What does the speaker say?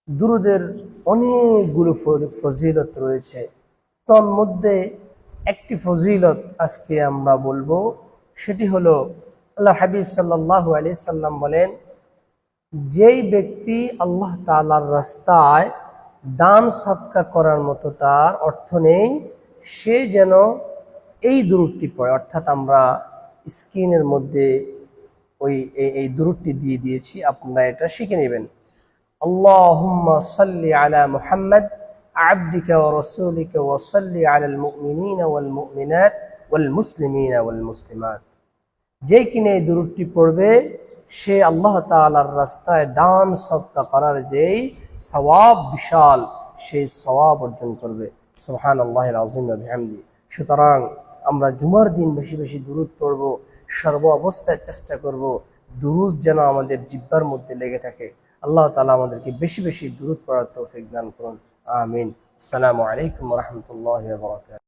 দুরুদের অনেকগুলো ফজিলত রয়েছে। তার মধ্যে একটি ফজিলত আজকে আমরা বলবো, সেটি হলো আল্লাহ হাবিব সাল্লাল্লাহু আলাইহি সাল্লাম বলেন, যেই ব্যক্তি আল্লাহ তাআলার রাস্তায় দান সদকা করার মতো তার অর্থ নেই, সে যেন এই দুরূদটি পড়ে। অর্থাৎ আমরা স্ক্রিনের মধ্যে এই দুরূদটি দিয়ে দিয়েছি, আপনারা এটা শিখে নেবেন। আল্লাহুম্মা সাল্লি আলা মুহাম্মাদ আবদিকা ওয়া রাসূলিকা ওয়া সাল্লি আলাল মুমিনিনা ওয়াল মুমিনাত ওয়াল মুসলিমিনা ওয়াল মুসলিমাত। যে কিনা এই দুরূদটি পড়বে, সে আল্লাহ তাআলার রাস্তায় দান সদকা করার যেই সওয়াব বিশাল, সেই সওয়াব অর্জন করবে। সুবহানাল্লাহিল আযীম ওয়া বিহামদি। সুতরাং আমরা জুমার দিন বেশি বেশি দুরূদ পড়ব, সর্ব অবস্থায় চেষ্টা করব দুরূদ যেন আমাদের জিহ্বার মধ্যে লেগে থাকে। আল্লাহ তাআলা আমাদেরকে বেশি বেশি দুরূদ পড়ার তৌফিক দান করুন। আমিন। আসসালামু আলাইকুম ওয়া রাহমাতুল্লাহি ওয়া বারাকাতুহু।